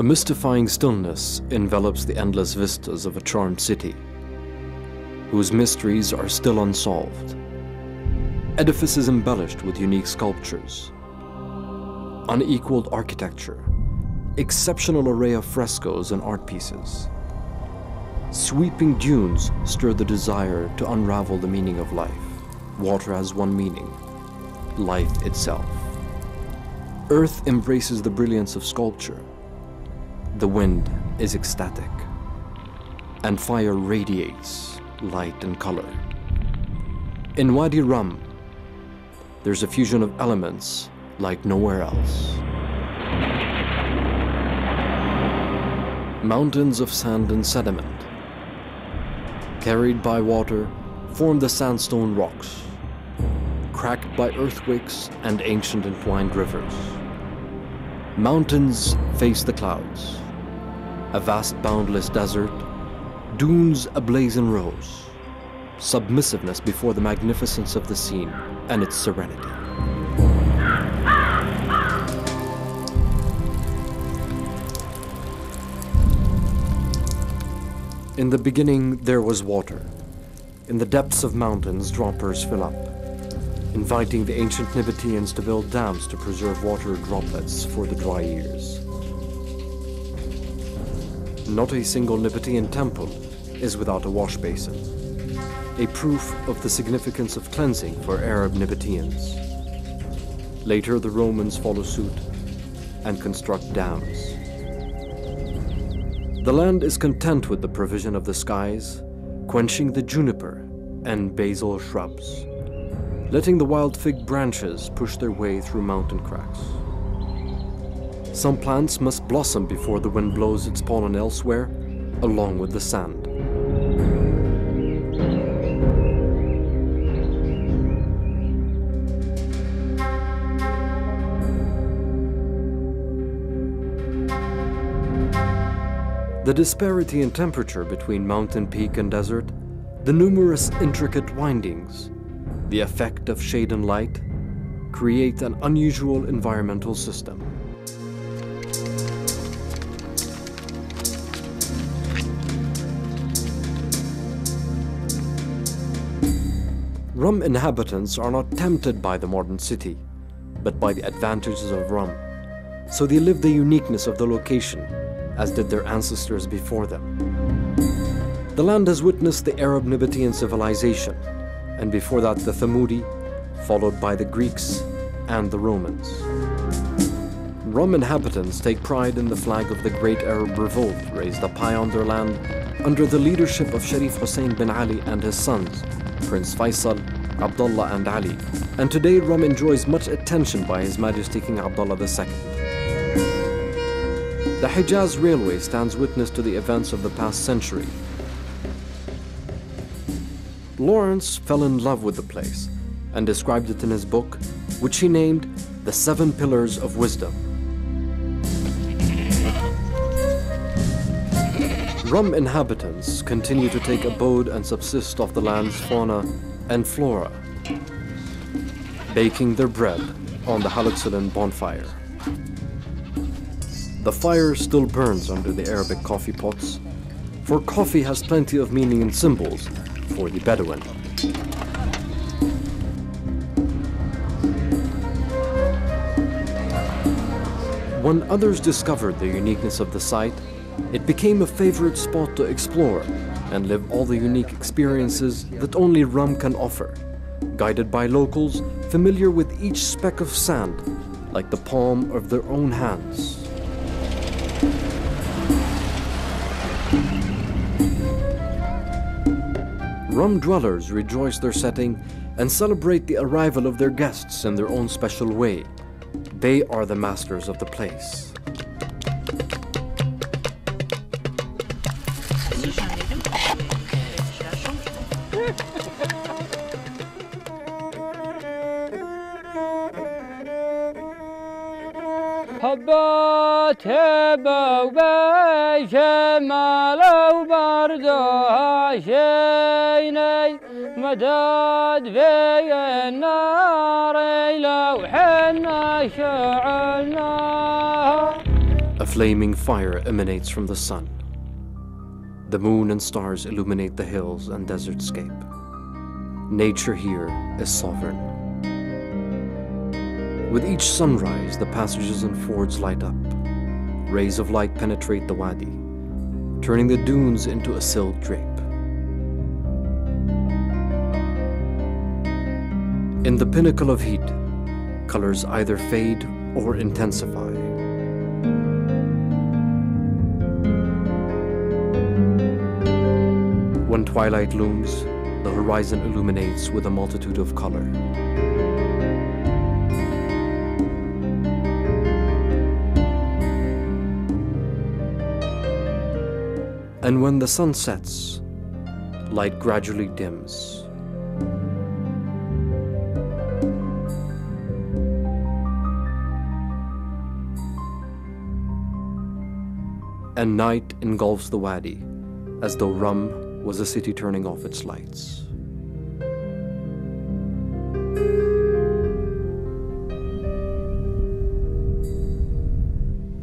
A mystifying stillness envelops the endless vistas of a charmed city, whose mysteries are still unsolved. Edifices embellished with unique sculptures, unequaled architecture, exceptional array of frescoes and art pieces. Sweeping dunes stir the desire to unravel the meaning of life. Water has one meaning: life itself. Earth embraces the brilliance of sculpture. The wind is ecstatic, and fire radiates light and color. In Wadi Rum, there's a fusion of elements like nowhere else. Mountains of sand and sediment, carried by water, form the sandstone rocks, cracked by earthquakes and ancient entwined rivers. Mountains face the clouds, a vast boundless desert, dunes ablaze in rows, submissiveness before the magnificence of the scene and its serenity. In the beginning, there was water. In the depths of mountains, droppers fill up, inviting the ancient Nabateans to build dams to preserve water droplets for the dry years. Not a single Nabatean temple is without a wash basin, a proof of the significance of cleansing for Arab Nabateans. Later, the Romans follow suit and construct dams. The land is content with the provision of the skies, quenching the juniper and basil shrubs, letting the wild fig branches push their way through mountain cracks. Some plants must blossom before the wind blows its pollen elsewhere, along with the sand. The disparity in temperature between mountain peak and desert, the numerous intricate windings, the effect of shade and light, create an unusual environmental system. Rum inhabitants are not tempted by the modern city, but by the advantages of Rum, so they live the uniqueness of the location, as did their ancestors before them. The land has witnessed the Arab Nabatean civilization, and before that the Thamudi, followed by the Greeks and the Romans. Rum inhabitants take pride in the flag of the Great Arab Revolt raised up high on their land under the leadership of Sharif Hussein bin Ali and his sons, Prince Faisal, Abdullah and Ali, and today Rum enjoys much attention by His Majesty King Abdullah II. The Hijaz Railway stands witness to the events of the past century. Lawrence fell in love with the place and described it in his book, which he named The 7 Pillars of Wisdom. Rum inhabitants continue to take abode and subsist off the land's fauna and flora, baking their bread on the Haloxylin bonfire. The fire still burns under the Arabic coffee pots, for coffee has plenty of meaning and symbols for the Bedouin. When others discovered the uniqueness of the site, it became a favorite spot to explore and live all the unique experiences that only Rum can offer, guided by locals familiar with each speck of sand like the palm of their own hands. Rum dwellers rejoice their setting and celebrate the arrival of their guests in their own special way. They are the masters of the place. حبات بجمال وبردها شيني مداد في النار لو حنا شعلناها. A Flaming fire emanates from the sun. The moon and stars illuminate the hills and desertscape. Nature here is sovereign. With each sunrise, the passages and fords light up. Rays of light penetrate the wadi, turning the dunes into a silk drape. In the pinnacle of heat, colors either fade or intensify. When twilight looms, the horizon illuminates with a multitude of color. And when the sun sets, light gradually dims. And night engulfs the wadi, as though Rum was a city turning off its lights.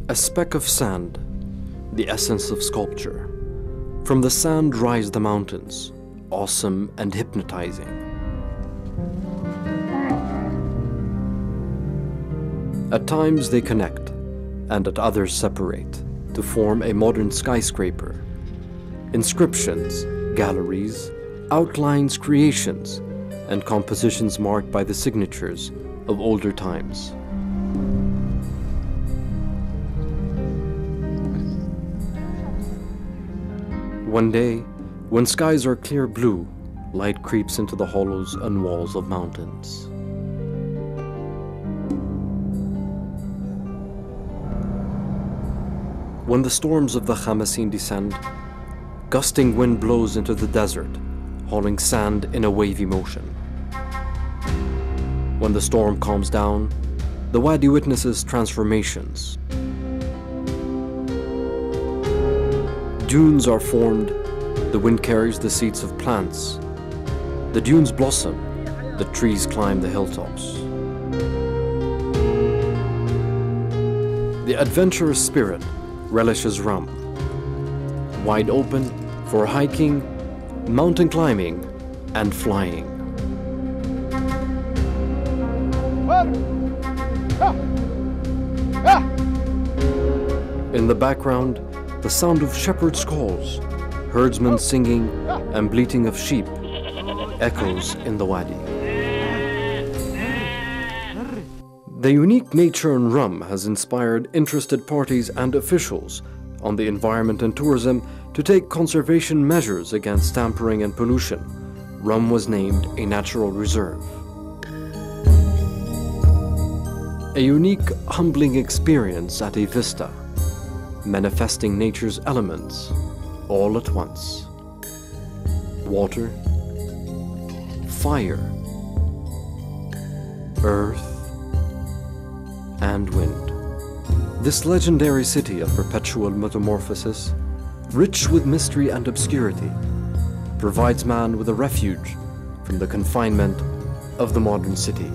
A speck of sand, the essence of sculpture. From the sand rise the mountains, awesome and hypnotizing. At times they connect, and at others separate, to form a modern skyscraper. Inscriptions, galleries, outlines, creations, and compositions marked by the signatures of older times. One day, when skies are clear blue, light creeps into the hollows and walls of mountains. When the storms of the Khamaseen descend, gusting wind blows into the desert, hauling sand in a wavy motion. When the storm calms down, the wadi witnesses transformations. Dunes are formed, the wind carries the seeds of plants. The dunes blossom, the trees climb the hilltops. The adventurous spirit relishes Rum, wide open for hiking, mountain climbing, and flying. In the background, the sound of shepherds' calls, herdsmen singing, and bleating of sheep echoes in the wadi. The unique nature in Rum has inspired interested parties and officials on the environment and tourism to take conservation measures against tampering and pollution. Rum was named a natural reserve. A unique, humbling experience at a vista, manifesting nature's elements all at once. Water, fire, earth, and wind. This legendary city of perpetual metamorphosis, rich with mystery and obscurity, provides man with a refuge from the confinement of the modern city.